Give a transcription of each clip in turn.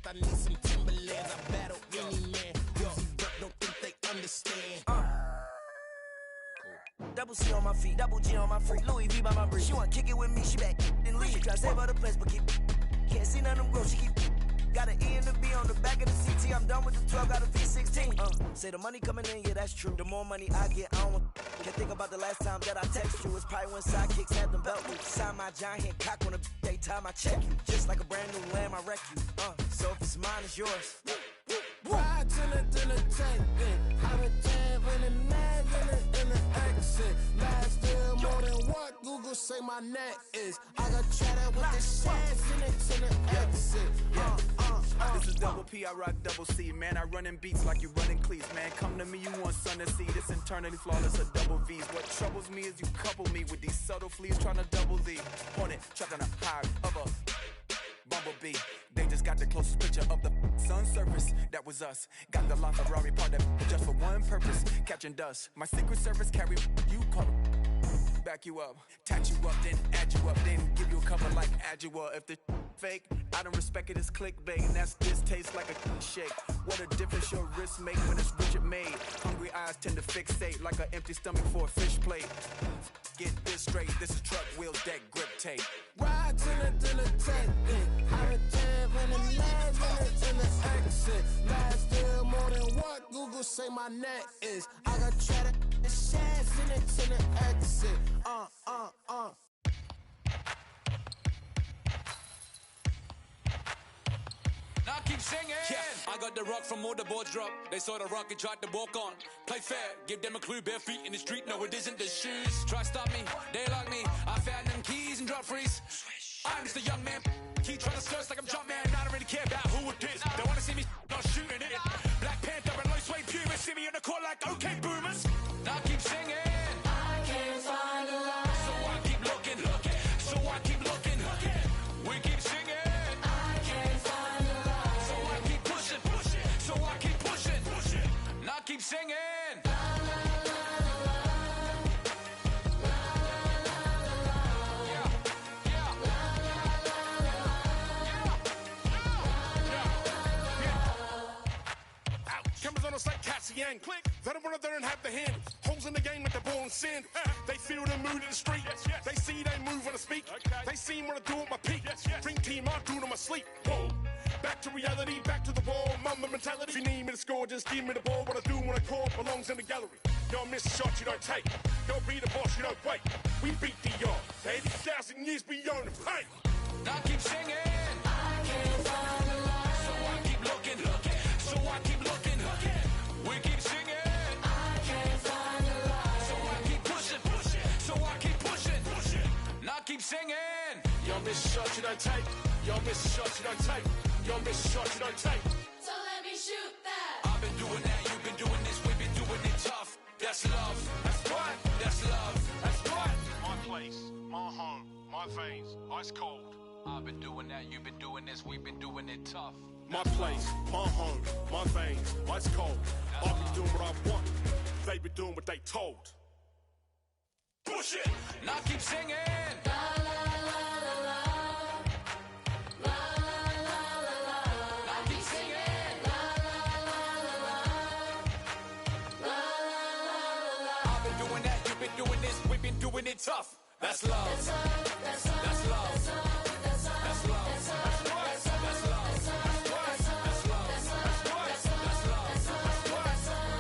I need some Timberlands. I battle any man. Uzi Vert don't think they understand. Double C on my feet, double G on my freak. Louis V by my brief. She wanna kick it with me, she back and leave. She try to save her the place, but can't see none of them grow. She keep got an E and a B on the back of the CT. I'm done with the 12, got a V16. Say the money coming in, yeah, that's true. The more money I get, I don't want. Can't think about the last time that I text you. It's probably when sidekicks had them belt loops. Sign my giant cock on the day time I check you. Just like a brand new lamb, I wreck you. So if it's mine, it's yours. Ride to the tank, I'm a jab in the mag in the exit. Last deal more than what Google say my net is. I got chatted with the shares in it to the exit. This is double P, I rock double C. Man, I run in beats like you running cleats. Man, come to me, you want something to see. This internally flawless, a double V's. What troubles me is you couple me with these subtle fleas trying to double Z. Hornet, trapped on a high of a bumblebee. They just got the closest picture of the sun's surface. That was us. Got the LaFerrari part that just for one purpose, catching dust. My secret service carry you call it. Back you up, tat you up, then add you up, then give you a cover like Adjua. If the fake, I don't respect it as clickbait, and that's this tastes like a shake. What a difference your wrist make when it's Richard made. Hungry eyes tend to fixate like an empty stomach for a fish plate. Get this straight, this is truck wheels, deck grip tape. Ride to the tank, I'm a jab in the mag in the exit. Last deal more than what Google say my net is. I got chatted the shares in it to the exit. Now keep singing. Yeah, I got the rock from all the boards drop. They saw the rock and tried to walk on. Play fair, give them a clue. Bare feet in the street, no it isn't the shoes. Try stop me, they like me. I found them keys and drop freeze. I'm just a young man. Keep trying to skirts like I'm Jumpman. I don't really care about who it is. They wanna see me not shooting it. Black Panther and low suede Puma. See me in the court like okay boomers. Now keep singing. I can't find a line. So I keep looking. So I keep looking. We keep singing. Keep singing. Cameras on us like Cassian. Click. They don't want to and have the handles. Holes in the game with the ball and sandals. They feel the mood in the street. They see they move when I speak. They see what I do at my peak. Dream team, I do it on my sleep. Whoa. Back to reality, back to the wall. Mama mentality. If you need me to score, just give me the ball. What I do when I call belongs in the gallery. Don't miss a shot you don't take. Don't be the boss you don't wait. We beat the yard. 80,000 years beyond the pain. Now keep singing. I can't find a line. So I keep looking. So I keep looking. We keep singing. I can't find a line. So I keep pushing. So I keep pushing. Now keep singing. You don't miss a shot you don't take. You don't miss a shot you don't take. You don't miss a shot you don't take. So let me shoot that. I've been doing that, you've been doing this, we've been doing it tough. That's love. That's right. That's love. That's right. My place, my home, my veins, ice cold. I've been doing that, you've been doing this, we've been doing it tough. My place, my home, my veins, ice cold. I've been doing what I want. They been doing what they told. Push it. Now keep singing. Doing it tough. That's love. That's love. That's love. That's love. That's love. That's love. That's love. That's love.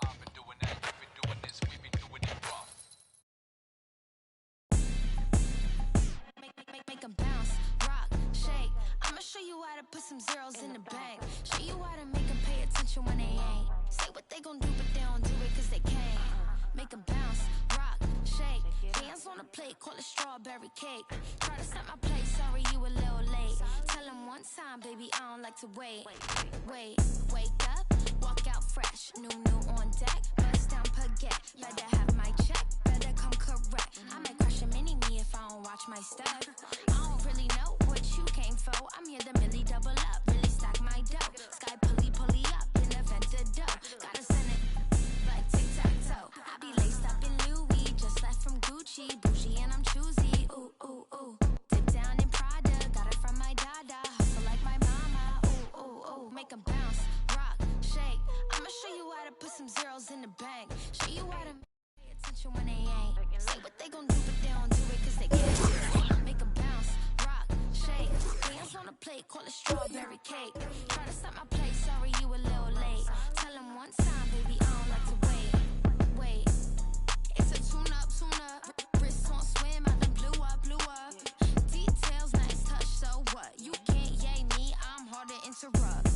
I've been doing that. You've been doing this. We've been doing it rough. Make 'em bounce, rock, shake. I'ma show you how to put some zeros in the bank. Show you how to make 'em pay attention when they ain't. Say what they gon' do, but they don't do it 'cause they can't. Make 'em bounce, rock, shake. Dance on the plate, call it strawberry cake. Try to set my place, sorry you a little late. Tell 'em one time, baby, I don't like to wait. Wake up, walk out fresh. New on deck, bust down baguette. Better have my check, better come correct. I might crush a mini-me if I don't watch my step. I don't really know what you came for. I'm here to really double up, really stack my dough. Sky pulley up, in the vent dough. Gotta send it like tic-tac-toe. I be laced up in Louis, just left from Gucci. Bougie and I'm choosy, ooh, ooh, ooh. Dip down in Prada, got a plate, call it strawberry cake. Try to stop my plate, sorry you a little late. Tell him one time, baby, I don't like to wait. It's a tune up, wrist on swim, I done blew up. Details, nice touch, so what? You can't yay me, I'm hard to interrupt.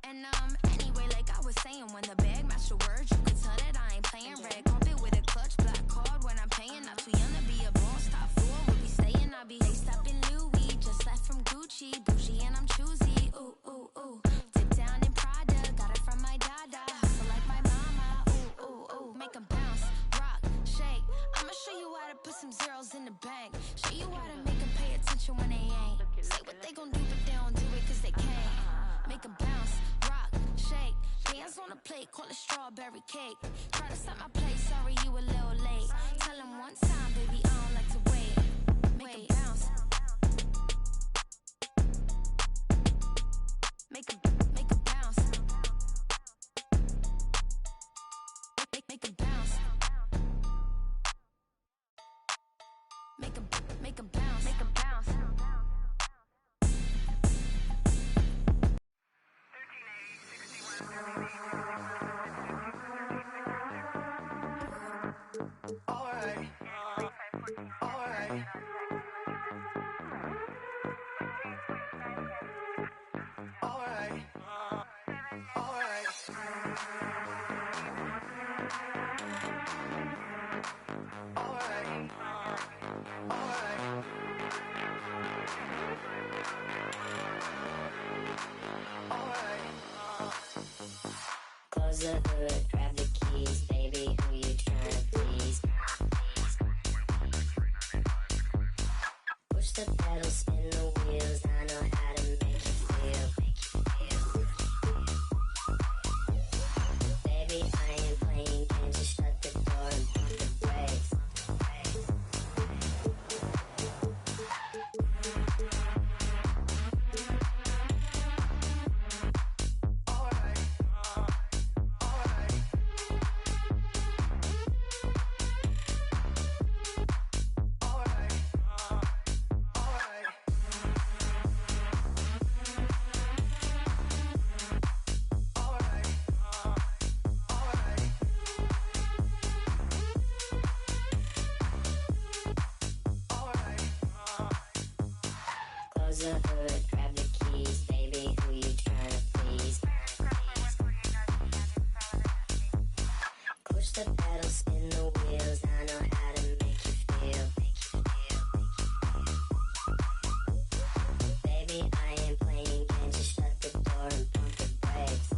And anyway, like I was saying, when the bag match your words, you can tell that I ain't playing. Red carpet with a clutch, black card when I'm paying. Not too young to be a boss, top floor, we'll be staying. I be laced up in Louis, just left from Gucci, bougie and I'm choosy. Ooh, ooh, ooh. Dip down in Prada, got it from my dada. Hustle like my mama. Ooh, ooh, ooh. Make 'em bounce, rock, shake. I'ma show you how to put some zeros in the bank. Show you how to make 'em pay attention when they ain't. Say what they gon' do, but they don't do it 'cause they can't. Make 'em bounce, rock, shake. Hands on the plate, call it strawberry cake. Try to stop my plate, sorry you a little late. Tell him one time, baby, I don't like to wait. Make 'em bounce. Make 'em bounce. Make 'em bounce. Make 'em bounce. Make 'em bounce. Make 'em bounce. Alright. Close the hood, grab the keys, baby, who you tryna please? Push the pedal, spin the wheels, I know how to make you feel. Baby, I ain't playing games, just shut the door and pump the brakes. Close the hood, grab the keys, baby, who you tryna please? Push the pedal, spin the wheels, I know how to make you feel. Baby, I ain't playing games, just shut the door and pump the brakes.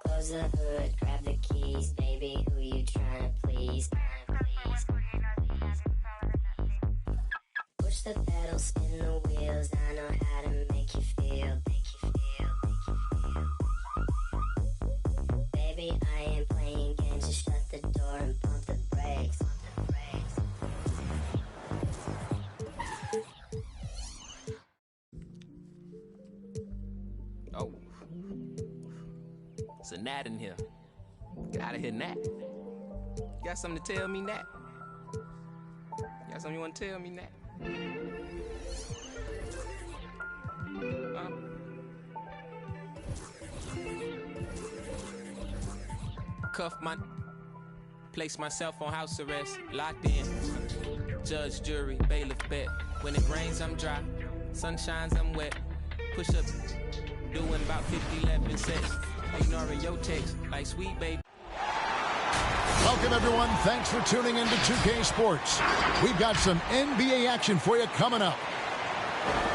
Close the hood, grab the keys, baby, who you tryna please? Push the pedal, spin the wheels, I know how to make you feel. Baby, I ain't playing games, just shut the door and pump the brakes. Oh. It's a gnat in here. Get out of here, gnat. You got something to tell me, gnat? You got something you want to tell me, gnat? Cuff my... Place myself on house arrest, locked in. Judge, jury, bailiff, bet. When it rains, I'm dry. Sun shines, I'm wet. Push up, doing about 50, 11 sets. Ignoring your text, like sweet baby. Welcome, everyone. Thanks for tuning in to 2K Sports. We've got some NBA action for you coming up.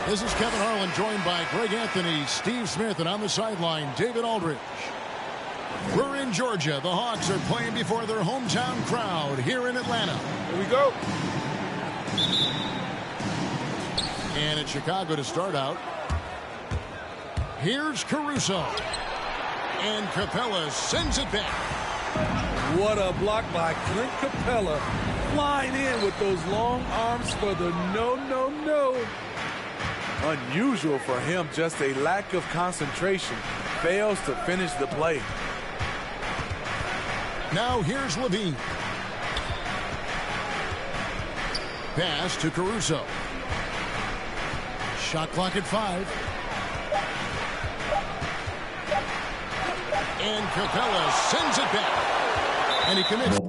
This is Kevin Harlan, joined by Greg Anthony, Steve Smith, and on the sideline, David Aldridge. We're in Georgia. The Hawks are playing before their hometown crowd here in Atlanta. Here we go. And it's Chicago to start out. Here's Caruso. And Capella sends it back. What a block by Clint Capella. Flying in with those long arms for the no. Unusual for him, just a lack of concentration. Fails to finish the play. Now here's Levine. Pass to Caruso. Shot clock at 5. And Capella sends it back. And he commits.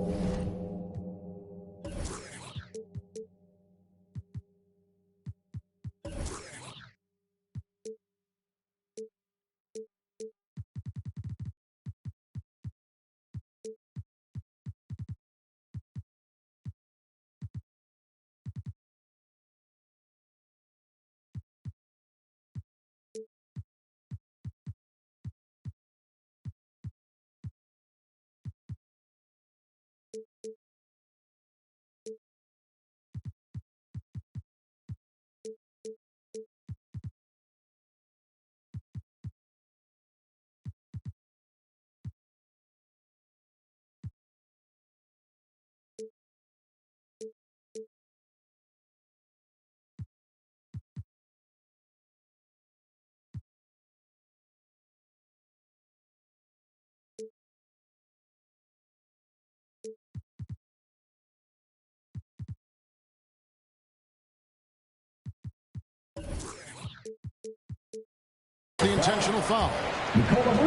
The intentional foul.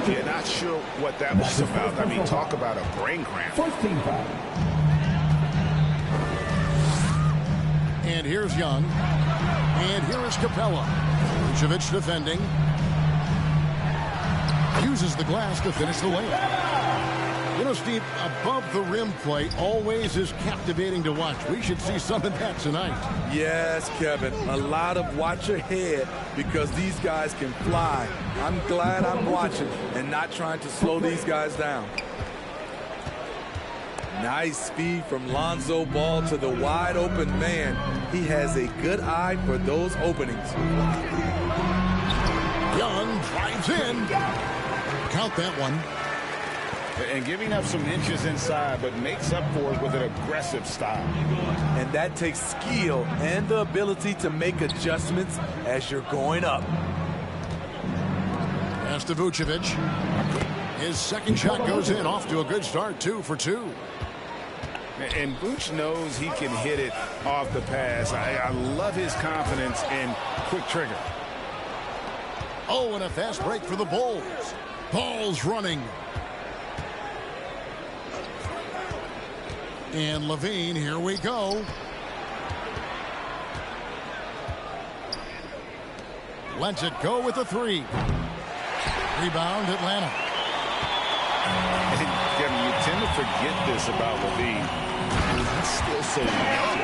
Yeah, not sure what that was about. I mean, talk about a brain cramp. First team foul. And here's Young. And here is Capella. Vucevic defending. Uses the glass to finish the layup. You know, Steve, above the rim play always is captivating to watch. We should see some of that tonight. Yes, Kevin. A lot of watch ahead because these guys can fly. I'm glad I'm watching and not trying to slow these guys down. Nice speed from Lonzo Ball to the wide open man. He has a good eye for those openings. Young drives in. Count that one. And giving up some inches inside, but makes up for it with an aggressive style. And that takes skill and the ability to make adjustments as you're going up. Pass to Vucevic. His second shot goes in, off to a good start, 2 for 2. And Vooch knows he can hit it off the pass. I love his confidence and quick trigger. Oh, and a fast break for the Bulls. Ball's running. And Levine, here we go. Lets it go with a 3. Rebound, Atlanta. And Kevin, you tend to forget this about Levine. He's still so young.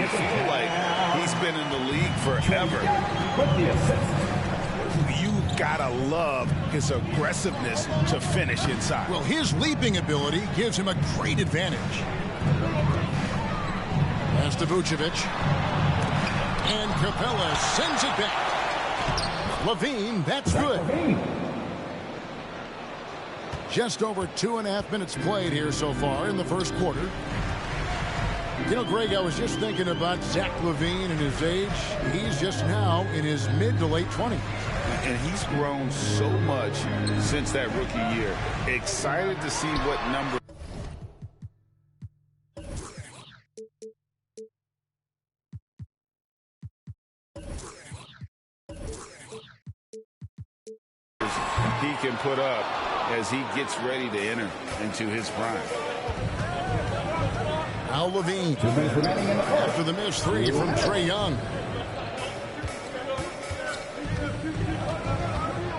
You feel like he's been in the league forever. You gotta love his aggressiveness to finish inside. Well, his leaping ability gives him a great advantage. Pass to Vucevic. And Capella sends it back. Levine, that's good. Just over 2.5 minutes played here so far in the first quarter. You know, Greg, I was just thinking about Zach LaVine and his age. He's just now in his mid to late 20s. And he's grown so much since that rookie year. Excited to see what number. He can put up as he gets ready to enter into his prime. Al Levine. After the missed three from Trae Young.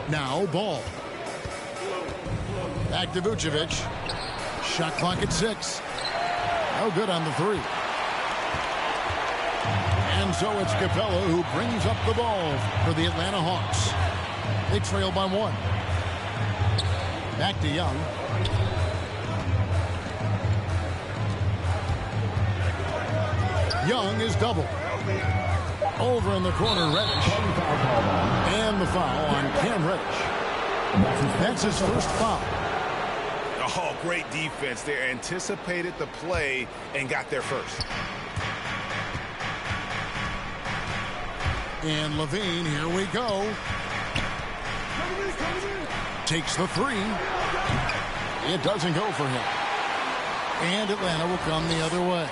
Now Ball. Back to Vucevic. Shot clock at 6. No good on the three. And so it's Capella who brings up the ball for the Atlanta Hawks. They trail by 1. Back to Young. Young is double. Over in the corner, Reddish. And the foul on Cam Reddish. That's his first foul. Oh, great defense there. Anticipated the play and got there first. And Levine, here we go. Takes the three. It doesn't go for him. And Atlanta will come the other way.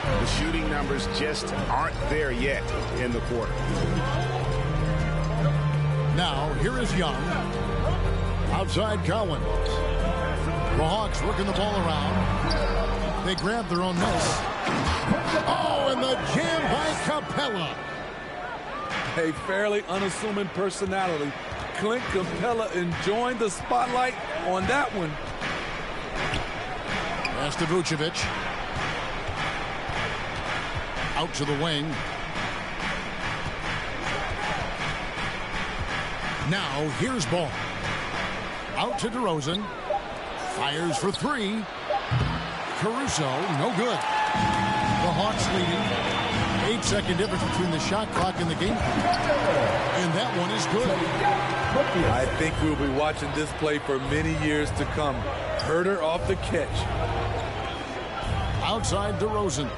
The shooting numbers just aren't there yet in the quarter. Now, here is Young. Outside Collins. The Hawks working the ball around. They grab their own miss. Oh, and the jam by Capella. A fairly unassuming personality. Clint Capella enjoying the spotlight on that one. Pass to Vucevic. Out to the wing. Now, here's Ball. Out to DeRozan. Fires for 3. Caruso, no good. The Hawks leading. 8-second difference between the shot clock and the game clock. And that one is good. I think we'll be watching this play for many years to come. Herder off the catch. Outside DeRozan.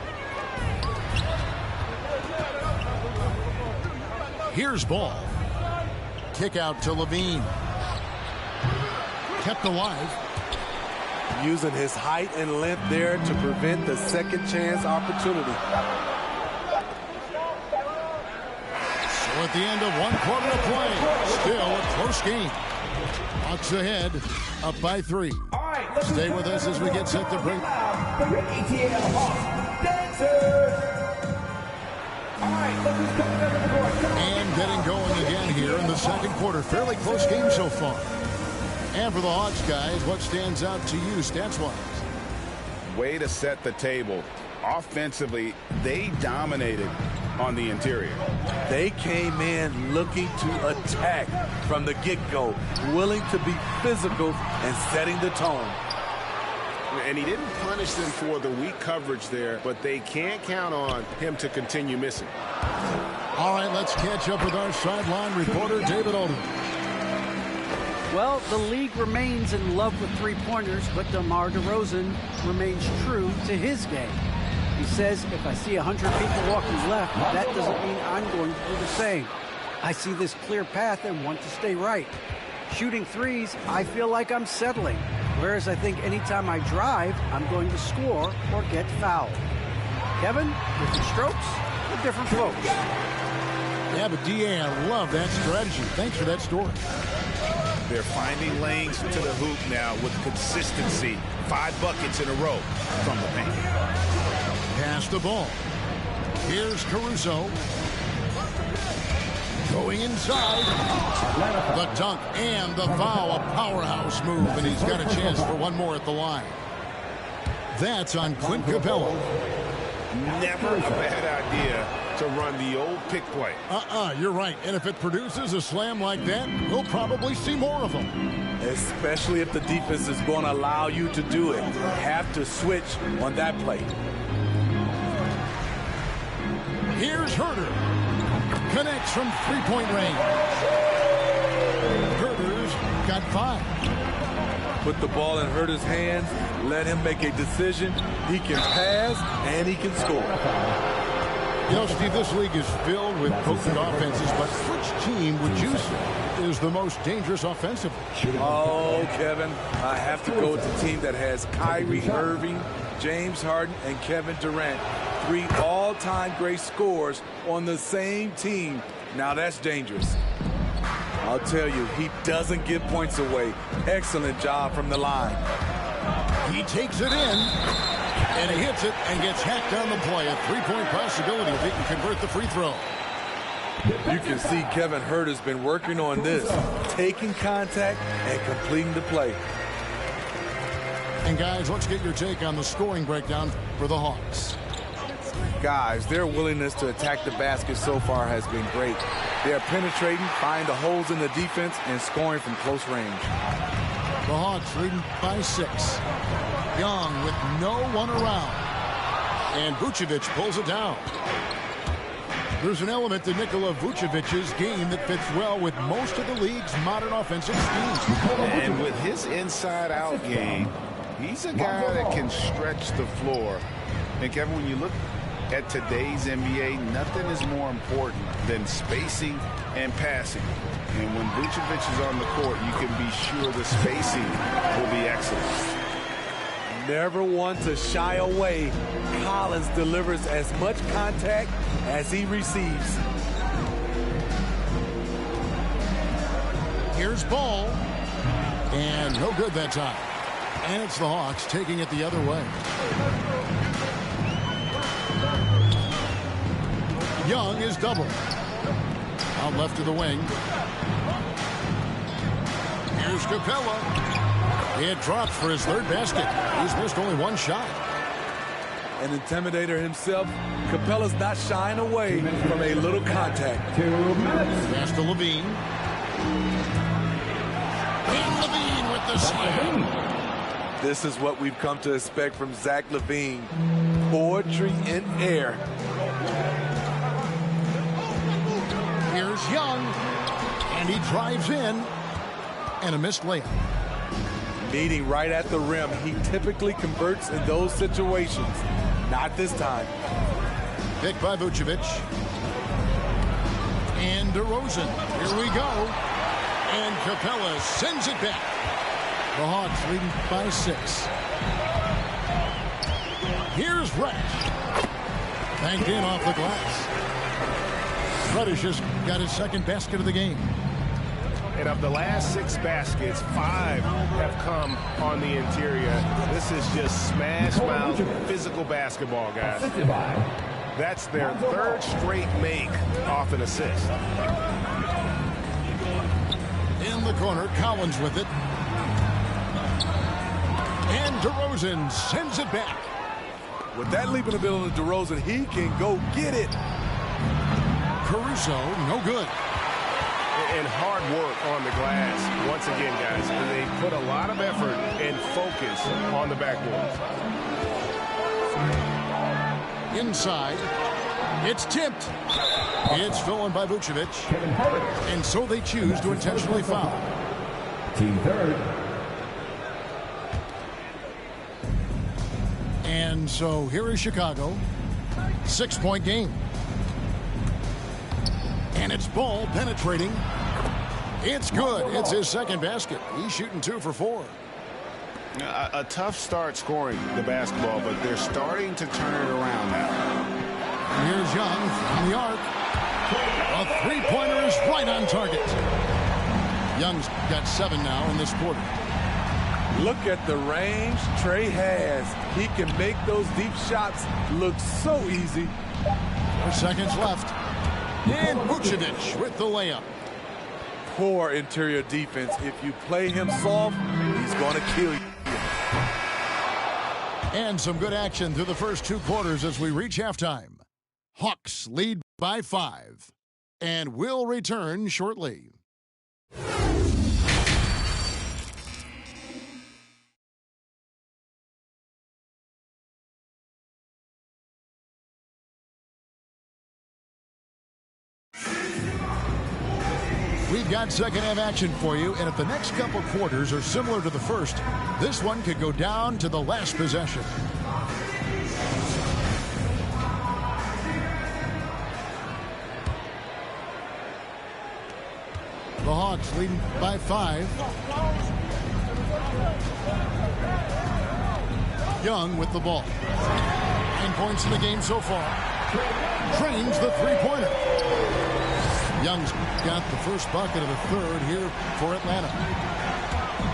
Here's Ball. Kick out to Levine. Kept alive. Using his height and length there to prevent the second chance opportunity. So at the end of 1 quarter of play, still a close game. Hawks ahead, up by 3. Stay with us as we get set to break. And getting going again here in the second quarter. Fairly close game so far. And for the Hawks, guys, what stands out to you stats-wise? Way to set the table. Offensively, they dominated on the interior. They came in looking to attack from the get-go, willing to be physical and setting the tone. And he didn't punish them for the weak coverage there, but they can't count on him to continue missing. All right, let's catch up with our sideline reporter, David Oldham. Well, the league remains in love with three-pointers, but DeMar DeRozan remains true to his game. He says, if I see 100 people walking left, that doesn't mean I'm going to do the same. I see this clear path and want to stay right. Shooting threes, I feel like I'm settling. Whereas I think anytime I drive, I'm going to score or get fouled. Kevin, different strokes for different folks. Yeah, but DA, I love that strategy. Thanks for that story. They're finding lanes to the hoop now with consistency. 5 buckets in a row from the paint. Pass the ball. Here's Caruso. Going inside. The dunk and the foul. A powerhouse move, and he's got a chance for one more at the line. That's on Clint Capella. Never a bad idea to run the old pick play. You're right. And if it produces a slam like that, we'll probably see more of them. Especially if the defense is going to allow you to do it. Have to switch on that play. Here's Herder. Connects from three-point range. Herder's got 5. Put the ball in Herder's hands. Let him make a decision. He can pass and he can score. You know, Steve, this league is filled with potent offenses, but which team would you say is the most dangerous offensively? Oh, Kevin, I have to go with the team that has Kyrie Irving, James Harden, and Kevin Durant. 3 all-time great scorers on the same team. Now that's dangerous. I'll tell you, he doesn't give points away. Excellent job from the line. He takes it in. And he hits it and gets hacked on the play. A three-point possibility if he can convert the free throw. You can see Kevin Hurt has been working on this, taking contact and completing the play. And guys, let's get your take on the scoring breakdown for the Hawks. Guys, their willingness to attack the basket so far has been great. They're penetrating, finding the holes in the defense, and scoring from close range. The Hawks leading by 6. Young with no one around. And Vucevic pulls it down. There's an element to Nikola Vucevic's game that fits well with most of the league's modern offensive schemes. And with his inside-out game, he's a guy that can stretch the floor. And Kevin, when you look at today's NBA, nothing is more important than spacing and passing. And when Vucevic is on the court, you can be sure the spacing will be excellent. Never one to shy away. Collins delivers as much contact as he receives. Here's Ball. And no good that time. And it's the Hawks taking it the other way. Young is doubled. Out left to the wing. Here's Capella. It drops for his third basket. He's missed only one shot. An intimidator himself, Capella's not shying away from a little contact. Pass to Levine. And Levine with the slam. This is what we've come to expect from Zach LaVine. Poetry in air. Here's Young. And he drives in. And a missed layup. Meeting right at the rim. He typically converts in those situations. Not this time. Picked by Vucevic. And DeRozan. Here we go. And Capella sends it back. The Hawks leading by 6. Here's Reddish. Banked in off the glass. Reddish just got his second basket of the game. And of the last 6 baskets, 5 have come on the interior. This is just smash-mouth physical basketball, guys. That's their 3rd straight make off an assist. In the corner, Collins with it. And DeRozan sends it back. With that leaping ability of DeRozan, he can go get it. Caruso, no good. And hard work on the glass. Once again, guys, they put a lot of effort and focus on the backboard. Inside. It's tipped. It's stolen by Vucevic. And so they choose to intentionally foul. Team third. And so here is Chicago. 6-point game. And it's Ball penetrating. It's good. It's his second basket. He's shooting 2 for 4. A tough start scoring the basketball, but they're starting to turn it around now. Here's Young from the arc. A three-pointer is right on target. Young's got 7 now in this quarter. Look at the range Trey has. He can make those deep shots look so easy. 4 seconds left. And Vucevic with the layup. Poor interior defense. If you play him soft, he's going to kill you. And some good action through the first 2 quarters as we reach halftime. Hawks lead by 5. And will return shortly. We've got second half action for you, and if the next couple quarters are similar to the first, this one could go down to the last possession. The Hawks leading by 5. Young with the ball. 9 points in the game so far. Drains the three-pointer. Young's got the first bucket of the third here for Atlanta.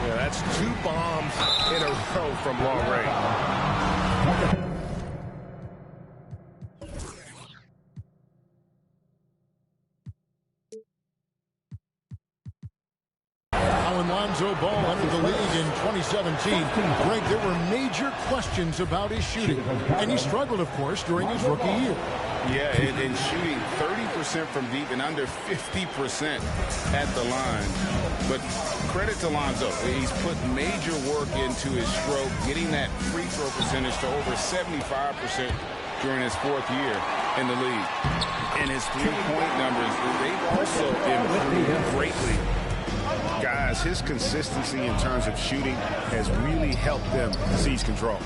Yeah, that's 2 bombs in a row from long range. when Lonzo Ball entered the league in 2017, Greg, there were major questions about his shooting. And he struggled, of course, during his rookie year. Yeah, and shooting 30% from deep and under 50% at the line. But credit to Lonzo. He's put major work into his stroke, getting that free throw percentage to over 75% during his fourth year in the league. And his three-point numbers, they've also improved greatly. Guys, his consistency in terms of shooting has really helped them seize control.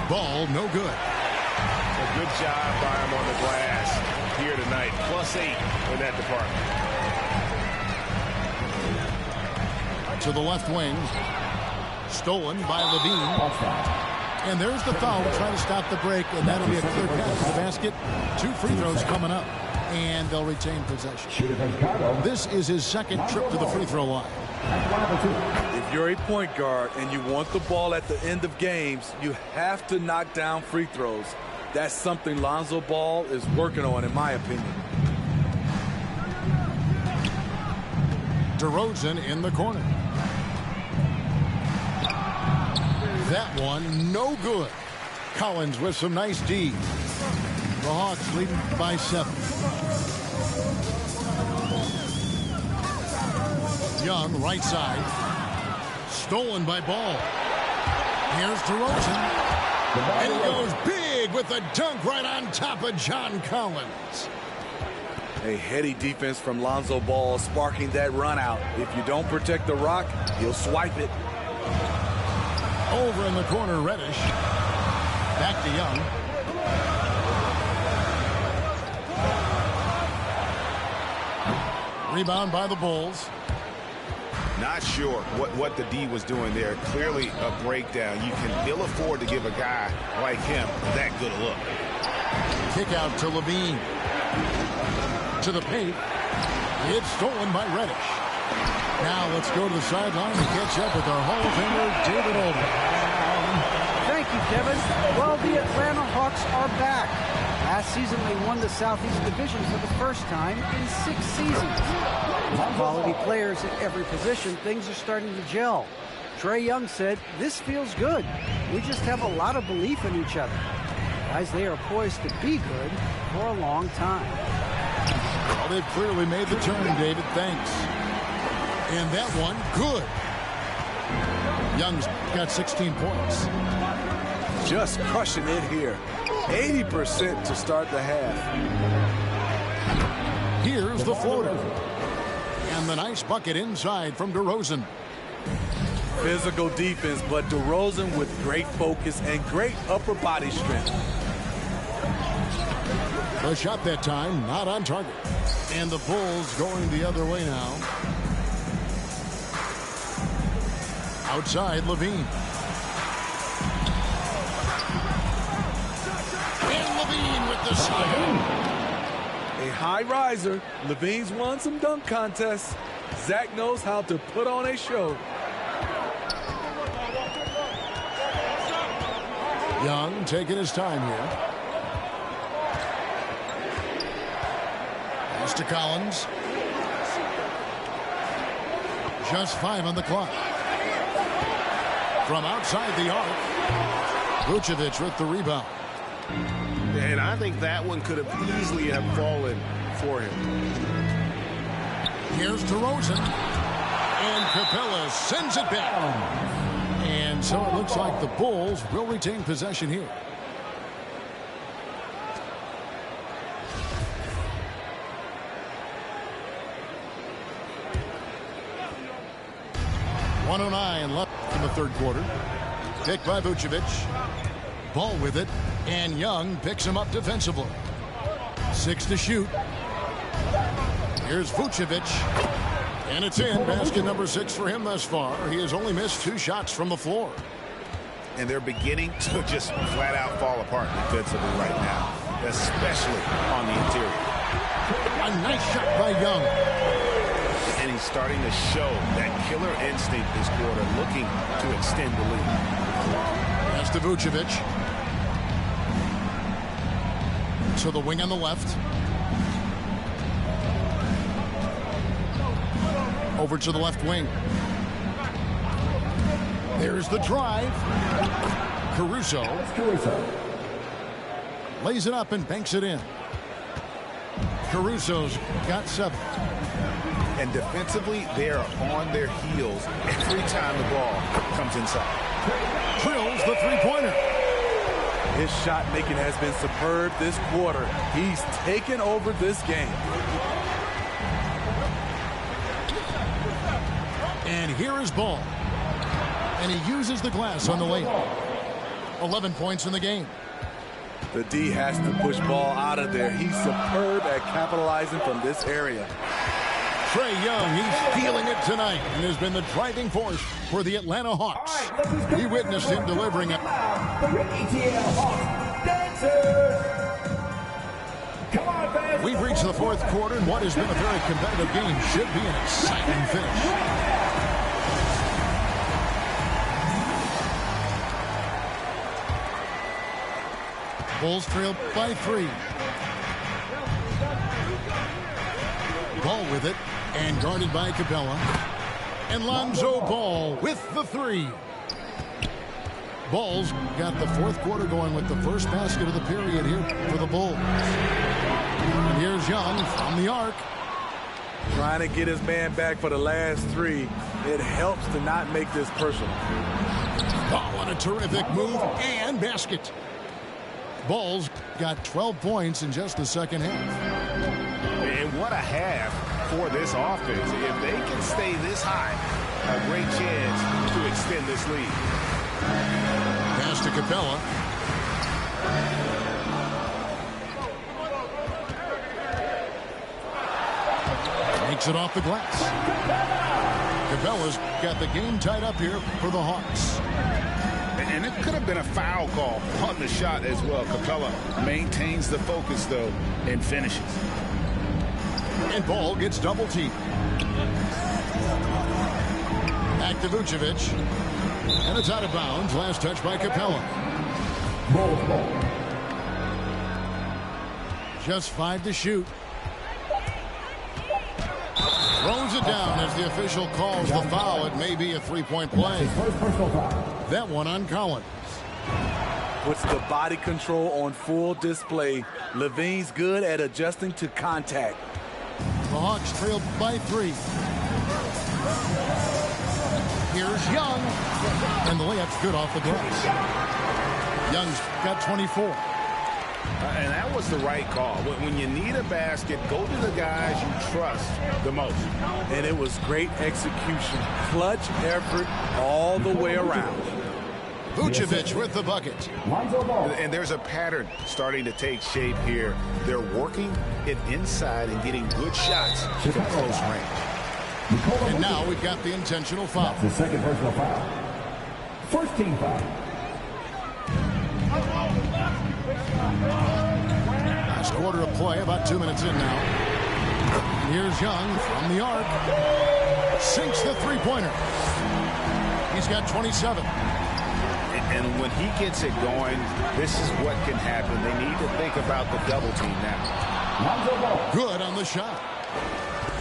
Ball, no good. A good job by him on the glass here tonight. +8 in that department. To the left wing. Stolen by Levine. And there's the foul to try to stop the break, and that'll be a clear path to the basket. 2 free throws coming up, and they'll retain possession. This is his second trip to the free throw line. If you're a point guard and you want the ball at the end of games, you have to knock down free throws. That's something Lonzo Ball is working on, in my opinion. DeRozan in the corner. That one, no good. Collins with some nice D. The Hawks leading by 7. Young, right side. Stolen by Ball. Here's DeRozan. And he goes big with a dunk right on top of John Collins. A heady defense from Lonzo Ball sparking that run out. If you don't protect the rock, he'll swipe it. Over in the corner, Reddish. Back to Young. Rebound by the Bulls. Not sure what the D was doing there. Clearly a breakdown. You can ill afford to give a guy like him that good a look. Kick out to Levine. To the paint. It's stolen by Reddish. Now let's go to the sideline to catch up with our Hall of Famer, David Aldridge. Thank you, Kevin. Well, the Atlanta Hawks are back. Last season, they won the Southeast Division for the first time in 6 seasons. With quality players at every position, things are starting to gel. Trae Young said, "This feels good. We just have a lot of belief in each other." Guys, they are poised to be good for a long time. Well, they've clearly made the turn, David. Thanks. And that one, good. Young's got 16 points. Just crushing it here. 80% to start the half. Here's the floater. And the nice bucket inside from DeRozan. Physical defense, but DeRozan with great focus and great upper body strength. The shot that time, not on target. And the Bulls going the other way now. Outside, Levine. And Levine with the slam. A high riser. Levine's won some dunk contests. Zach knows how to put on a show. Young taking his time here. Pass to Collins. Just 5 on the clock. From outside the arc, Vucevic with the rebound. And I think that one could have easily have fallen for him. Here's DeRozan. And Capella sends it back. And so it looks like the Bulls will retain possession here. .109 left in the third quarter. Picked by Vucevic. Ball with it. And Young picks him up defensively. 6 to shoot. Here's Vucevic. And it's in. Basket number 6 for him thus far. He has only missed 2 shots from the floor. And they're beginning to just flat out fall apart defensively right now, especially on the interior. A nice shot by Young. And he's starting to show that killer instinct this quarter, looking to extend the lead. Pass to Vucevic. To the wing on the left. Over to the left wing. There's the drive. Caruso. Lays it up and banks it in. Caruso's got 7. And defensively, they're on their heels every time the ball comes inside. Drills the three-pointer. His shot making has been superb this quarter. He's taken over this game. And here is Ball. And he uses the glass on the layup. 11 points in the game. The D has to push Ball out of there. He's superb at capitalizing from this area. Trae Young, he's feeling it tonight and has been the driving force for the Atlanta Hawks. We witnessed him delivering it. We've reached the fourth quarter, and what has been a very competitive game should be an exciting finish. Bulls trail by 3. Ball with it, and guarded by Capella. And Lonzo Ball with the 3. Ball's got the fourth quarter going with the first basket of the period here for the Bulls. And here's Young from the arc. Trying to get his man back for the last 3. It helps to not make this personal. Ball on a terrific move and basket. Ball's got 12 points in just the second half. And what a half for this offense. If they can stay this high, a great chance to extend this lead. Pass to Capella. Makes it off the glass. Capella's got the game tied up here for the Hawks. And it could have been a foul call on the shot as well. Capella maintains the focus, though, and finishes. And Ball gets double teamed. Back to Vucevic. And it's out of bounds. Last touch by Capella. Ball. Just 5 to shoot. Throws it down as the official calls the foul. It may be a three-point play. That one on Collins. Puts the body control on full display. Levine's good at adjusting to contact. The Hawks trail by 3. Here's Young. And the layup's good off the glass. Young's got 24. And that was the right call. When you need a basket, go to the guys you trust the most. And it was great execution. Clutch effort all the way around. Vucevic with the bucket. And there's a pattern starting to take shape here. They're working it inside and getting good shots from close range. And now we've got the intentional foul. The second personal foul. First team foul. Last quarter of play, about 2 minutes in now. Here's Young from the arc. Sinks the three-pointer. He's got 27. And when he gets it going, this is what can happen. They need to think about the double team now. Good on the shot.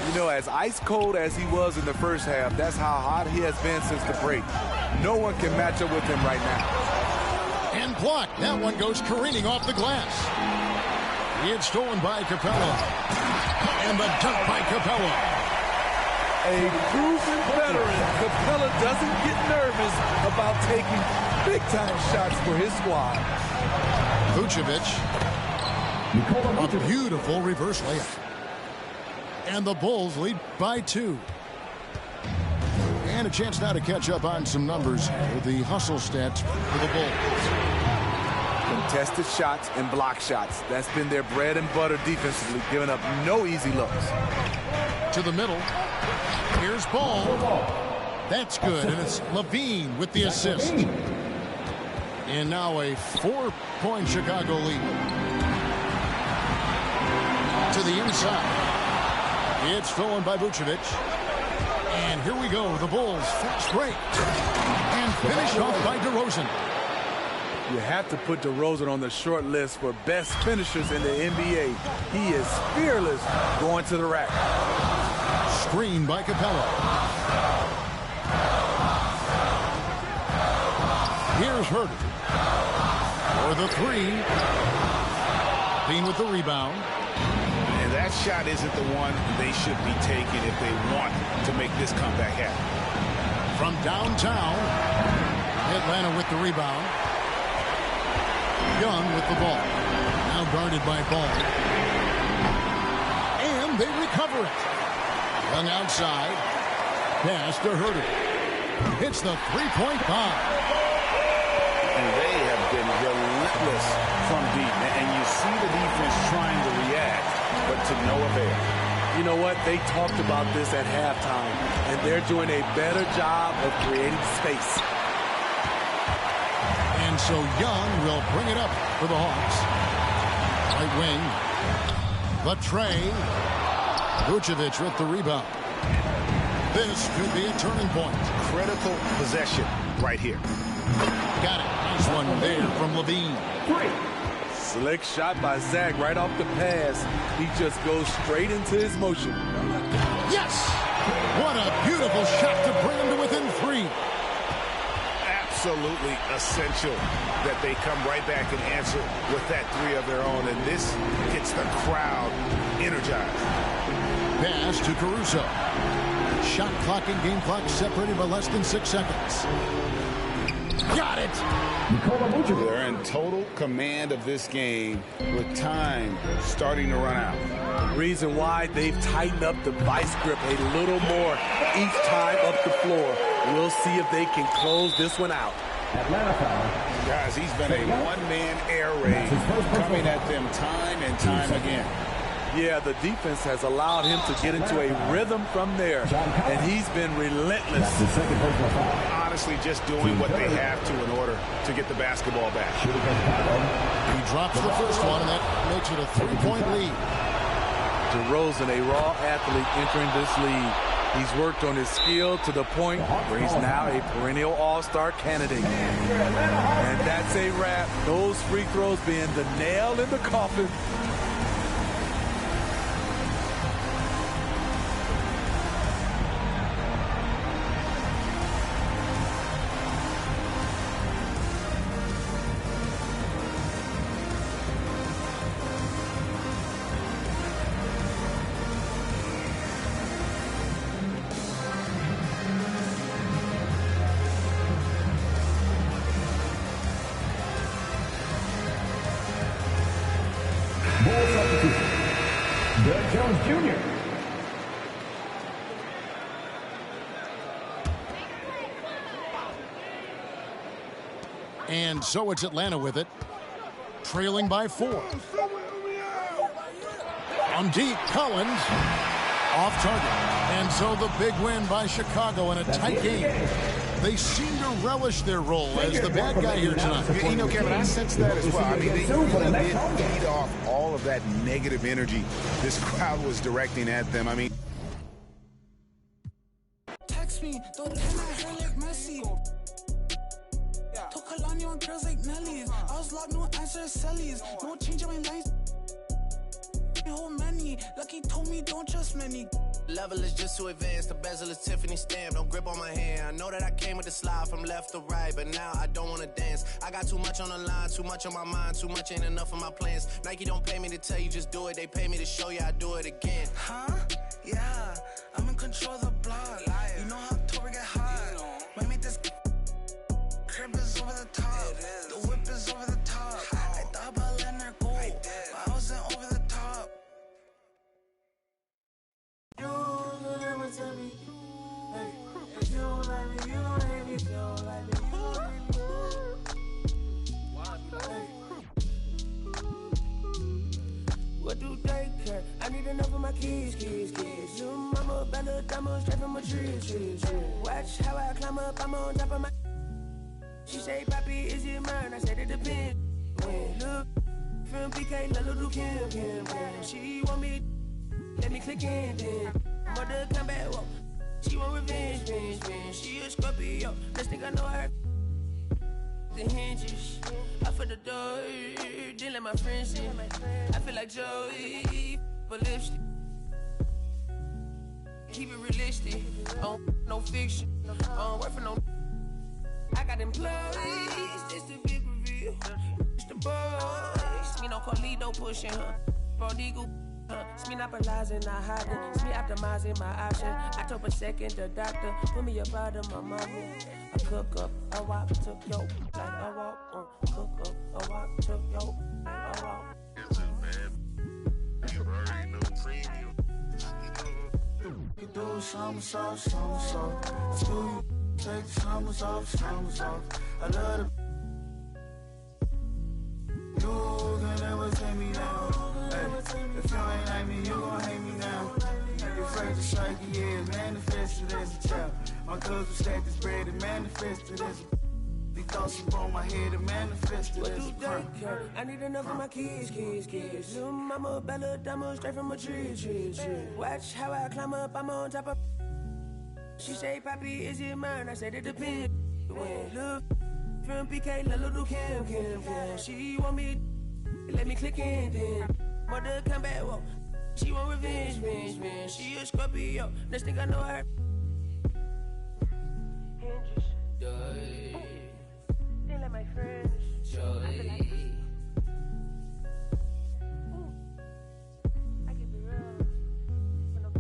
You know, as ice cold as he was in the first half, that's how hot he has been since the break. No one can match up with him right now. And blocked. That one goes careening off the glass. It's stolen by Capella. And the dunk by Capella. A proven veteran, Capella doesn't get nervous about taking big-time shots for his squad. Vucevic. A beautiful reverse layup. And the Bulls lead by 2. And a chance now to catch up on some numbers with the hustle stats for the Bulls. Contested shots and block shots. That's been their bread and butter defensively, giving up no easy looks. To the middle. Here's Ball. That's good, and it's Levine with the assist. And now a 4-point Chicago lead. To the inside. It's stolen by Vucevic. And here we go. The Bulls fast break. And finished off by DeRozan. You have to put DeRozan on the short list for best finishers in the NBA. He is fearless going to the rack. screen by Capella. Here's Herder. For the three. Bean with the rebound. And that shot isn't the one they should be taking if they want to make this comeback happen. From downtown, Atlanta with the rebound. Young with the ball. Now guarded by Ball. And they recover it. Young outside. Pass to Herder. Hits the three-point bomb. And they have been relentless from deep. And you see the defense trying to react, but to no avail. You know what? They talked about this at halftime, and they're doing a better job of creating space. And so Young will bring it up for the Hawks. Right wing. Latray. Vucevic with the rebound. This could be a turning point. Critical possession right here. Got it. Nice one there from Levine. Slick shot by Zach right off the pass. He just goes straight into his motion. Yes! What a beautiful shot to bring him to within three. Absolutely essential that they come right back and answer with that three of their own. And this gets the crowd energized. Pass to Caruso. Shot clock and game clock separated by less than 6 seconds. Got it! They're in total command of this game with time starting to run out. Reason why they've tightened up the vice grip a little more each time up the floor. We'll see if they can close this one out. Atlanta foul. Guys, he's been a one-man air raid coming at them time and time again. Yeah, the defense has allowed him to get into a rhythm from there, and he's been relentless. Honestly, just doing what they have to in order to get the basketball back. He drops the first one, and that makes it a three-point lead. DeRozan, a raw athlete entering this league. He's worked on his skill to the point where he's now a perennial all-star candidate. And that's a wrap. Those free throws being the nail in the coffin. Derek Jones Jr. And so it's Atlanta with it, trailing by 4. On deep, Collins, off target. And so the big win by Chicago in a tight game. They seem to relish their role as the bad guy here tonight. You know, Kevin, I sense that as well. I mean, they really did feed off all of that negative energy this crowd was directing at them. I mean, Text me, don't turn my hair like Messi. Took Kalani on girls like Nelly's. I was locked, no answer, Sally's. No change in my lines. Hold many, Lucky told me don't trust many. Level is just too advanced, the bezel is Tiffany stamp, don't grip on my hand. I know that I came with the slide from left to right, but now I don't wanna dance. I got too much on the line, too much on my mind, too much ain't enough of my plans. Nike don't pay me to tell you just do it, they pay me to show you I do it again. Huh? Yeah, I'm in control of the block. You know how October get hot. Might make this crib is over the top. The whip is over the top. I thought about letting her go, but I wasn't over the top. You never tell me. Hey, if you don't like me, you don't hate me. If you don't like me, you don't hate me. What do they care? I need enough for my kids. Your mama bend her diamond straight from a tree. Watch how I climb up, I'm on top of my. She say, Papi, is it mine? I said it depends. When look from PK, little Kim. She want me, let me click in then. Mother come back, whoa. She want revenge. She a Scorpio. Next thing I know her. The hinges, I for the door, didn't let my friends in. I feel like Joey, but lipstick. keep it realistic. No fiction. Work for no. I got employees. This the big reveal. It's the boys. Me no Carlito pushing her. Prodigal. It's me not monopolizing, not hiding. It's me optimizing my option. I took a second, the doctor put me up out of my mama. I cook up, I walk, took yo, like I walk. Cook up, I walk, took yo, like I walk. You already know premium. You do somersault. Screw you, take the summers off. I love the. You can never take me down. Hey, if you ain't like me, you gon' hate me now. You're afraid to strike, yeah, manifested as a child. My cousin stacked this bread and manifested as a. These thoughts upon my head and manifested as a crime. I need enough for my kids. Little mama, Bella, Dama, straight from a tree. Watch how I climb up, I'm on top of. She say, Papi, is it mine? I said, it depends. When look from PK, little Kim. She want me, let me click in then. Mother come back, whoa. She want revenge. She a Scorpio, next thing I know her. Joy. They let my friends. Joy. I can be real. When I'm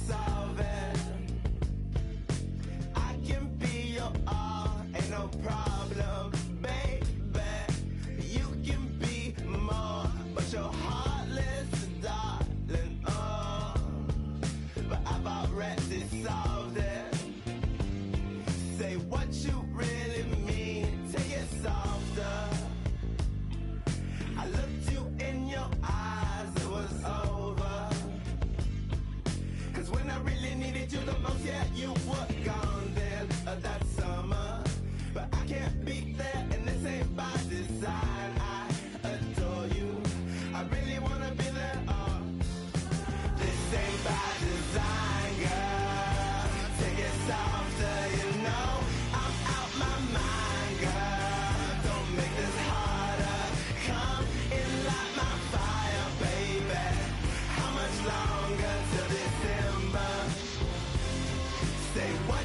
solve it. I can be your all, ain't no problem, baby. You can be more, but you're heartless, darling. But I've already solved it. Say what you really mean, take it softer. I looked you in your eyes, it was over. When I really needed you the most, yeah, you were gone then that summer. But I can't be there, and this ain't by design. I adore you, I really wanna be there. This ain't by design, girl. Take it softer, you know I'm out my mind, girl. Don't make this harder. Come and light my fire, baby. How much longer till December? Say what?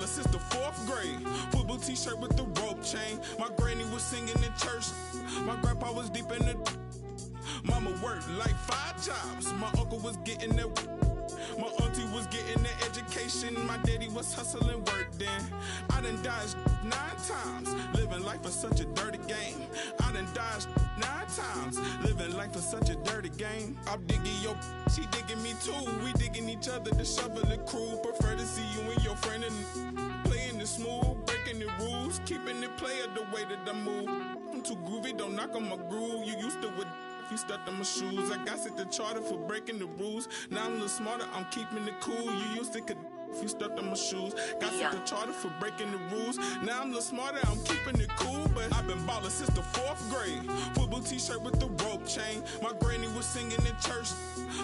ballin' since the 4th grade. Football t-shirt with the rope chain. My granny was singing in church. My grandpa was deep in the. Mama worked like 5 jobs. My uncle was getting that. My auntie was getting the education. My daddy was hustling work then. I done dodged 9 times. Living life for such a dirty game. I done dodged 9 times. Living life for such a dirty game. I'm digging your, she digging me too. We digging each other, the shovel and crew. Prefer to see you and your friend and playing it smooth, breaking the rules, keeping it player the way that I move. I'm too groovy, don't knock on my groove. You used to with if you stuck on my shoes. I got set the charter for breaking the rules. Now I'm a little smarter, I'm keeping it cool. You used to could if you stuck on my shoes. Got set the charter for breaking the rules. Now I'm a little smarter, I'm keeping it cool. But I've been ballin' since the 4th grade. Football t-shirt with the rope chain. My granny was singing in church.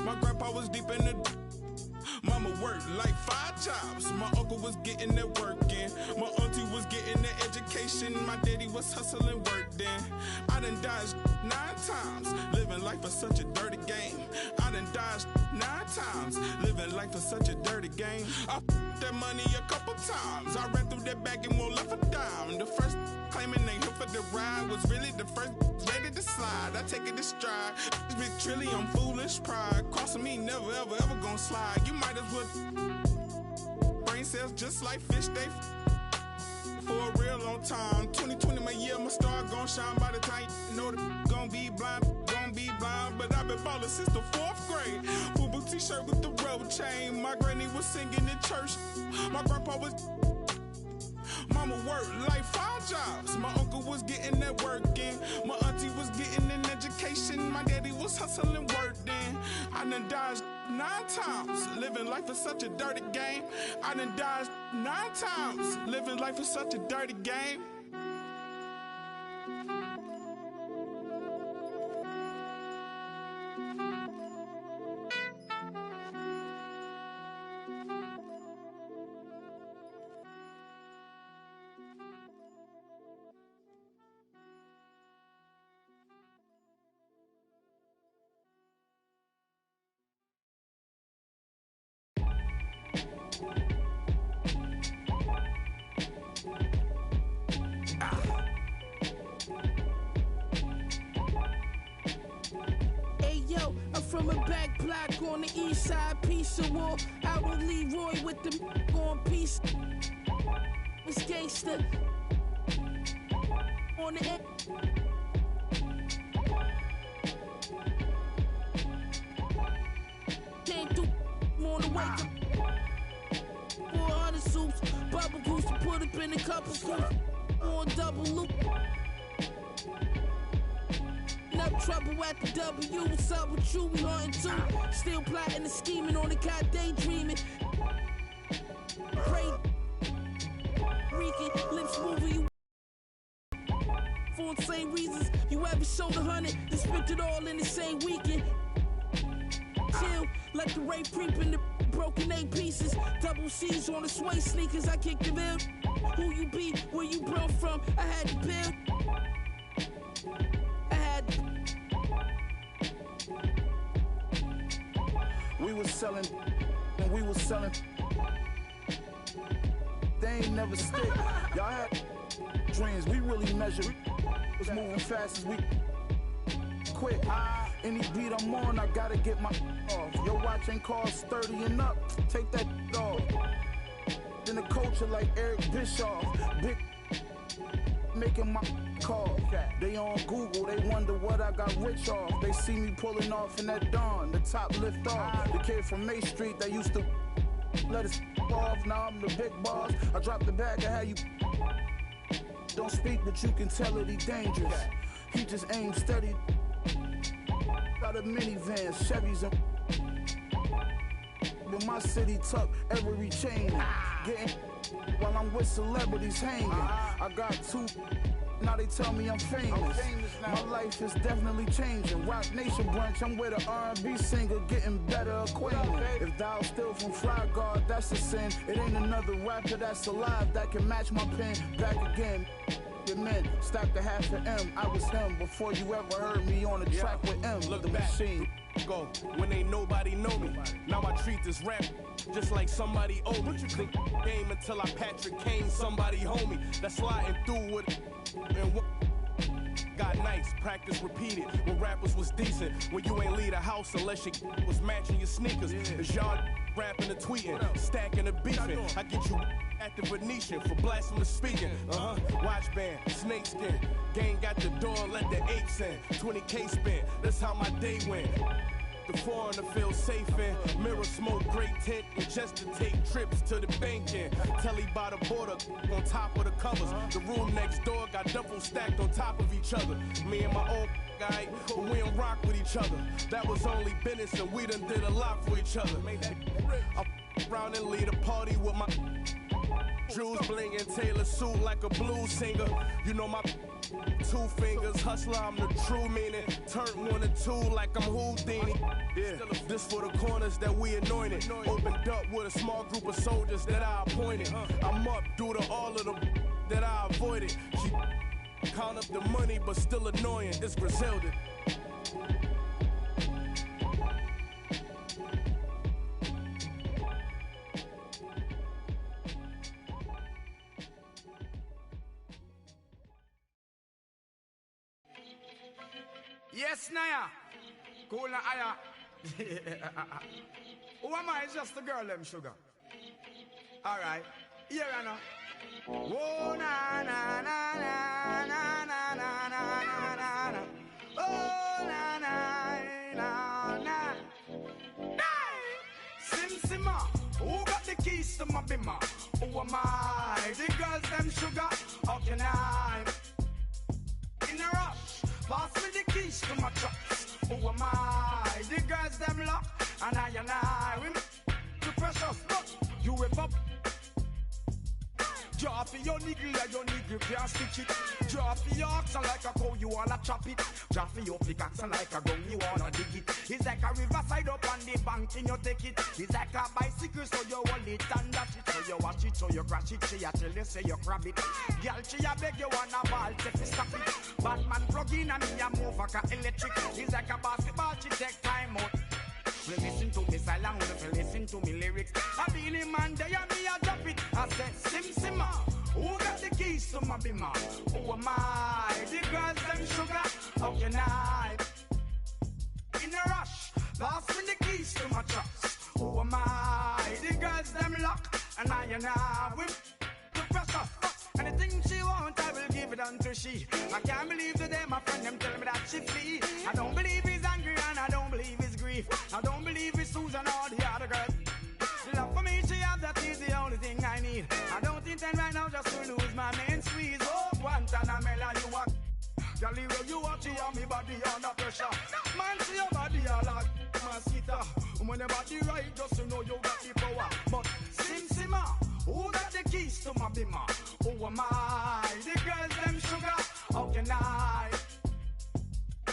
My grandpa was deep in the. Mama worked like 5 jobs. My uncle was getting that work in. My auntie was getting the education. My daddy was hustling work then. I done dodged 9 times. Living life for such a dirty game. I done dodged 9 times. Living life for such a dirty game. I f***ed that money a couple times. I ran through that bag and won't left a dime. The first claiming they here for the ride was really the first ready to slide. I take it to stride. This big trilly, I'm foolish pride. Crossing me, never ever ever gonna slide. You might as well. Brain cells just like fish, they for a real long time. 2020 my year, my star gon' shine by the time you know that gon' be blind. But I've been ballin' since the 4th grade. Football t-shirt with the rope chain. My granny was singing in church. My grandpa was. Mama worked like 5 jobs. My uncle was getting that work in. My auntie was getting an education. My daddy was hustling work then. I done dodged 9 times. Living life is such a dirty game. I done dodged 9 times. Living life is such a dirty game. From a back block on the east side, piece of wall. Out with Leroy with the on piece. It's gangsta. On the end. Came through on the wake up. 400 soups, bubble goose to put up in a couple scoops. On double loop. Up trouble at the W. What's up with you? We hunting too. Still plotting and scheming on the cat daydreaming. Pray. Reeking, lips moving you. For the same reasons you ever sold 100, then spent it all in the same weekend. Chill, let the rape creep in the broken 8 pieces. Double C's on the sway sneakers. I kicked the bill. Who you be? Where you brought from? I had the pill. We was selling, and we was selling. They ain't never stick. Y'all had dreams, we really measure. Was moving fast as we quit. Any beat I'm on, I gotta get my off. Your watch ain't cost 30 and up. Take that off. Then the culture like Eric Bischoff. Big making my call. They on Google, they wonder what I got rich off. They see me pulling off in that dawn, the top lift off. The kid from May Street that used to let us off, now I'm the big boss. I dropped the bag, I had you. Don't speak, but you can tell that he dangerous. He just aims steady. Got a minivan, Chevys and with my city tuck every chain. Getting while I'm with celebrities hanging. I got 2. Now they tell me I'm famous. My life is definitely changing. Rock Nation brunch, I'm with a R&B singer, getting better acquainted. If thou still from Fly Guard, that's a sin. It ain't another rapper that's alive that can match my pen. Back again. your men. Stacked a half of M. I was him before you ever heard me on the track with M. Look the back. machine. Go when ain't nobody know me. Now I treat this rap just like somebody owe me. Think game until I Patrick Kane, somebody homie. That's sliding through with and what got nice, practice repeated. When rappers was decent, when you ain't leave the house unless you was matching your sneakers. It's y'all rapping and tweeting, stacking and beefing. I get you at the Venetian for blasphemous speaking. Watch band, snakeskin. Gang got the door, let the apes in. 20K spent, that's how my day went. The foreigner feel safe in. Mirror smoke, great tent, and just to take trips to the banking. Telly by the border, on top of the covers. The room next door got double stacked on top of each other. Me and my old guy, but we don't rock with each other. That was only business, and we done did a lot for each other. I around and lead a party with my Drews blingin', Taylor suit like a blues singer. You know my 2 fingers, hustler, I'm the true meaning. Turn 1 and 2 like I'm Houdini. Yeah, this for the corners that we anointed. Opened up with a small group of soldiers that I appointed. I'm up due to all of them that I avoided. She count up the money, but still annoying. It's Griselda. Yes, Naya. Cool na aya. Who am I? It's just the girl, them sugar. Alright. Here I know. Oh, na na na na na na na na na na. Oh, na na na na. Sim Simma. Who got the keys to my bimmer? Who am I? The girls, them sugar. How can I? In a rush. Pass me the keys to my trucks. Who am I? The girls them lock, and I we too precious. But you whip up. Drop for your niggle like your niggle can't stitch it. Drop for your oxen like a cow, you wanna chop it. Drop for your pickaxe like a gun, you wanna dig it. It's like a riverside up on the bank and you take it. It's like a bicycle, so you hold it and dash it. So you watch it, so you crash it. She a tell you, say you grab it. Girl, she a beg you wanna ball, take it, stop it. Batman plug in and me a move like a electric. It's like a basketball, she take time out. Well, listen to me silent, well, listen to me lyrics. I be the man there, me a drop it. I said, Sim Simma, who got the keys to my bimmer? Who am I? The girls, them sugar, how can I? In a rush, pass me the keys to my trucks. Who am I? The girls, them lock, and I with the precious. Anything she want, I will give it unto she. I can't believe today my friend them tell me that she flee. I don't believe he's angry and I don't believe his grief. I don't believe it's Susan or the other girls. The love for me she has, that is the only thing I need. I don't intend right now just to lose my main squeeze. Oh, Guantanamela, you are Galileo, you watch you on me body under pressure. Man, see your body all like mosquito. When your body right, just to know you got the power. But Sim Simma, who got the keys to my bimmer? Who am I? The girls, them sugar, how can I?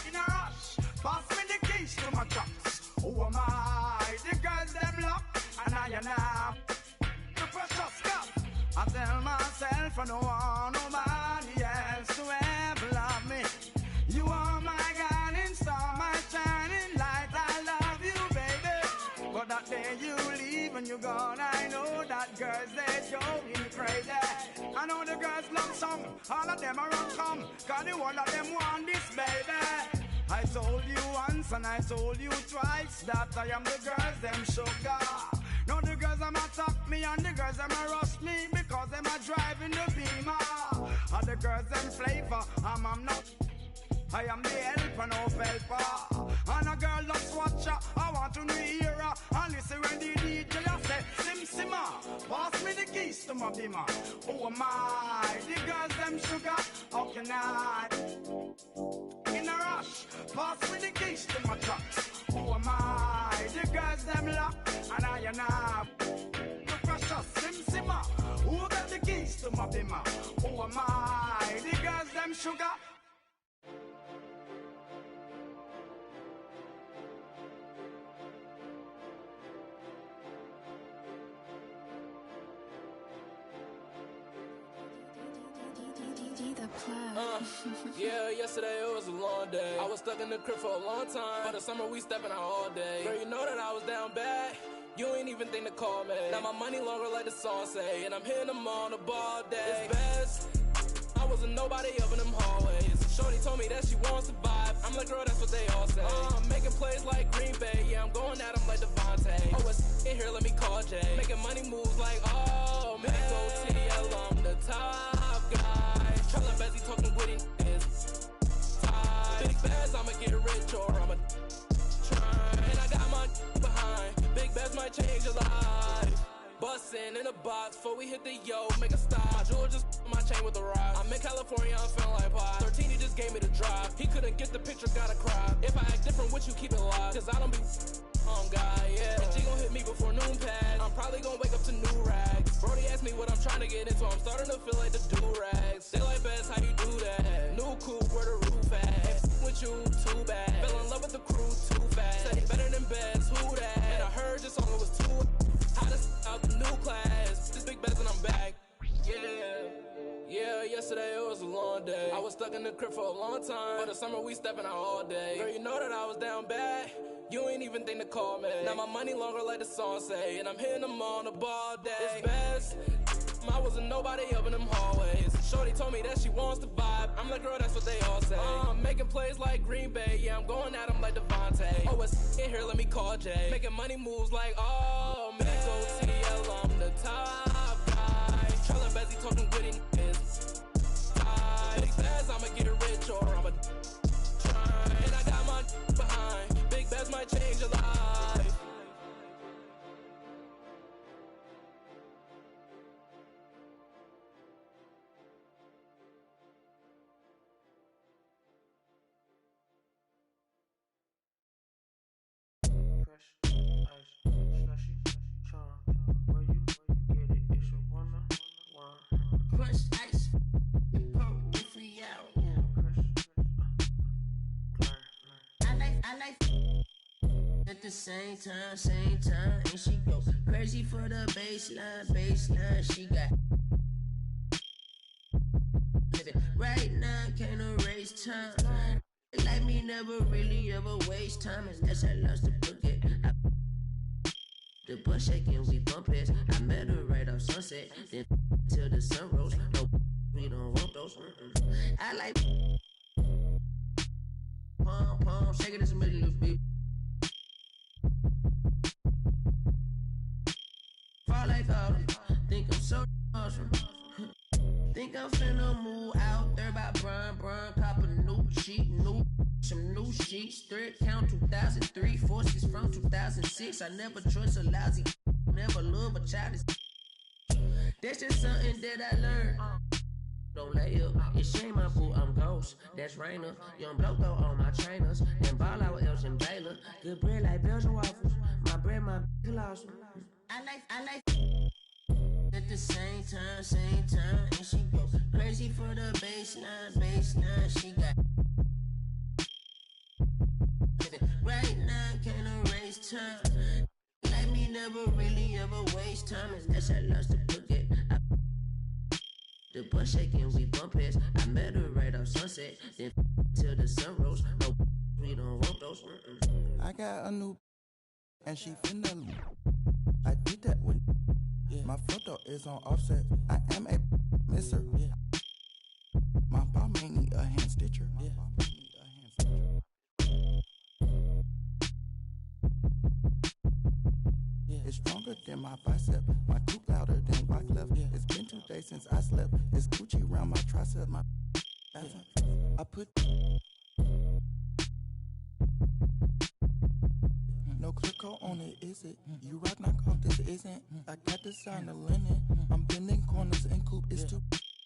In a rush, pass me the keys to my trucks. Who am I? The girls, them lock, and I the precious stuff. I tell myself I don't want nobody else to ever love me. You are my guiding star, my shining light. I love you, baby. But that day you leave and you're gone, I know that girls, they going crazy. I know the girls love song, all of them are run come, cause the one of them want this, baby. I told you once and I told you twice that I am the girls, them sugar. Now the girls them attack me and the girls them rush me because them are driving the Beamer. And the girls them flavor, I'm not. I am the helper, no helper. And a girl loves watcher, I want to hear her. And listen when the DJ I say, Sim Simma, pass me the keys to my bimmer. Who am I? The girls them sugar, how can I? In a rush, pass me the keys to my trucks. Who am I? The girls them lock, and I the precious Sim Simma. Who got the keys to my bimmer? Who am I? The girls them sugar. Yeah, yesterday it was a long day. I was stuck in the crib for a long time. For the summer we stepping out all day. Girl, you know that I was down bad. You ain't even think to call me. Now my money longer like the song say. And I'm hitting them on the ball day. It's best. I wasn't nobody up in them hallways. Shorty told me that she wants to vibe. I'm like, girl, that's what they all say. I'm making plays like Green Bay. Yeah, I'm going at them like Devontae. Oh, it's in here, let me call Jay. Making money moves like, oh, man. Go TL, I'm the top guy. Tryna Bezzy talking witty is tied. Big bags, I'ma get rich or I'ma try. And I got my behind. Big bags might change your life. Bustin' in a box before we hit the yo, make a stop. My jewel just my chain with the rock. I'm in California, I'm feeling like pie. 13, he just gave me the drop. He couldn't get the picture, gotta cry. If I act different with you, keep it live. Cause I don't be on God, yeah. And G gon' hit me before noon pass. I'm probably gon' wake up to new rags. Brody asked me what I'm trying to get into. I'm starting to feel like the do-rags. They like best, how you do that? New coupe, where the roof at? Ain't with you, too bad. Fell in love with the crew, too fast. Said he better than best, who that? And I heard your song, it was too hottest out the new class. This big best and I'm back. Yeah, yesterday it was a long day. I was stuck in the crib for a long time. For the summer we stepping out all day. Girl, you know that I was down bad. You ain't even think to call me. Now my money longer like the song say. And I'm hitting them on the ball day. It's best. I wasn't nobody up in them hallways. Shorty told me that she wants to vibe. I'm like, girl, that's what they all say. I'm making plays like Green Bay. Yeah, I'm going at them like Devontae. Oh, it's in here, let me call Jay. Making money moves like, oh, man. Go TL, I'm the top guy. Tryna Bezzy talking witty is tied. Big bags, I'ma get rich or I'ma try. And I got my behind. Big bags might change your life. Fresh, ice, slushy, charm. Where you get it? It's a woman. Crushed ice, pump free out. I like at the same time, and she go crazy for the baseline. She got right now, can't erase time. Like me, never really ever waste time, and that's I lost the bucket. The butt shaking, we bump it. I met her right off Sunset, then till the sun rose. No, we don't want those. I like pom, shaking this middle of big. Fall like autumn, think I'm so awesome. Think I'm finna move out there by Brian, cop a new cheap, some new sheets, thread count 2003, forces from 2006. I never trust a lousy, never love a child. That's just something that I learned. Don't lay up, it's shame my boo, I'm ghost. That's Rainer, young bloke though on my trainers. And ball out with Elgin Baylor. Good bread like Belgian waffles. My bread, my colossal. I like at the same time, and she go crazy for the baseline. She got right now, can't erase time. Like me, never really ever waste time. And that's I lost the bucket. The butt shaking, we bump heads. I met her right off Sunset, then till the sun rose. No, we don't want those. I got a new, and she finna. I did that with. My photo is on offset. I am a misser. My mom may need a hand stitcher. It's stronger than my bicep. My tooth louder than Wyclef. It's been 2 days since I slept. It's Gucci around my tricep. My I put no clear coat on it, is it? You rock knock off, this isn't. I got the sign of linen. I'm bending corners and coupe. It's too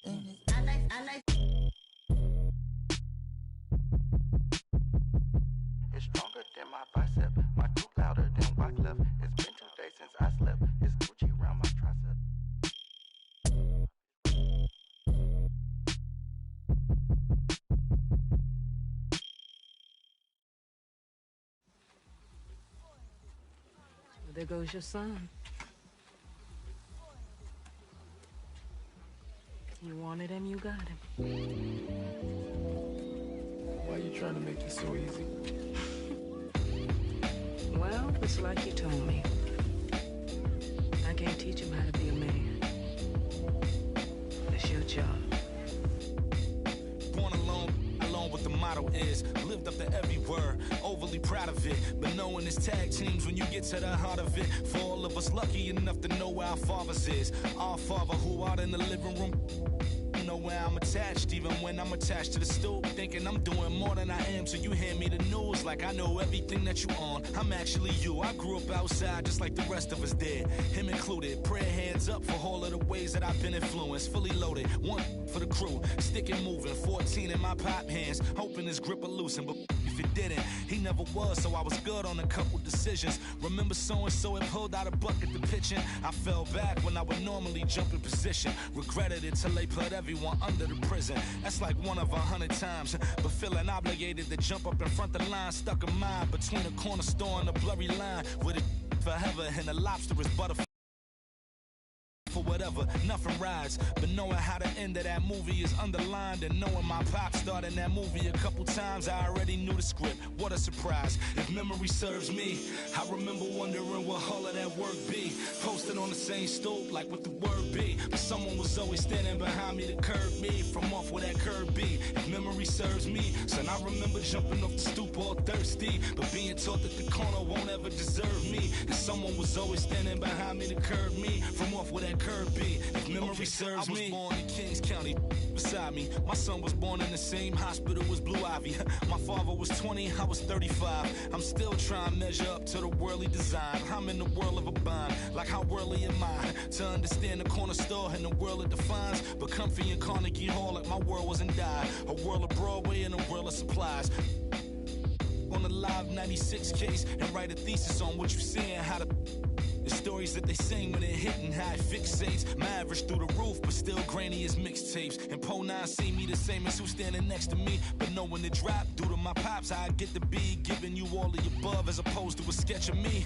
in it. I like. It's stronger than my bicep. My tooth louder than Wyclef. It's been 2 days since I slept. It's Gucci around my tricep. There goes your son. You wanted him, you got him. Why are you trying to make it so easy? Well, it's like you told me. I can't teach him how to be a man. It's your job. Born alone what the motto is. Lived up to every word, overly proud of it. But knowing it's tag teams when you get to the heart of it. For all of us lucky enough to know where our fathers is. Our father who out in the living room. Know where I'm attached, even when I'm attached to the stool. Thinking I'm doing more than I am, so you hand me the news like I know everything that you on. I'm actually you. I grew up outside just like the rest of us did, him included. Prayer hands up for all of the ways that I've been influenced. Fully loaded, one for the crew, sticking moving. 14 in my pop hands, hoping his grip will loosen, but if it didn't, he never was, so I was good on a couple decisions. Remember so-and-so had pulled out a bucket to pitching. I fell back when I would normally jump in position. Regretted it till they put everyone under the prison. That's like 1 of 100 times. But feeling obligated to jump up in front of the line. Stuck in mind between the corner store and the blurry line. With it forever and the lobster is butterfly. For whatever, nothing rides. But knowing how the end of that movie is underlined, and knowing my pop starred in that movie a couple times, I already knew the script. What a surprise. If memory serves me, I remember wondering what all of that work be. Posted on the same stoop like what the word be. But someone was always standing behind me to curb me from off where that curb be. If memory serves me, son, I remember jumping off the stoop all thirsty, but being taught that the corner won't ever deserve me. And someone was always standing behind me to curb me from off where that curb be. If memory serves me, I was born in Kings County beside me. My son was born in the same hospital as Blue Ivy. My father was 20, I was 35. I'm still trying to measure up to the worldly design. I'm in the world of a bind, like how worldly am I? To understand the corner store and the world it defines. But comfy in Carnegie Hall like my world wasn't died. A world of Broadway and a world of supplies. On the Live 96 case and write a thesis on what you see and how the stories that they sing when it hit and how it fixates. My average through the roof, but still grainy as mixtapes. And Po 9 see me the same as who's standing next to me. But knowing the drop due to my pops, how I get to be giving you all of the above as opposed to a sketch of me.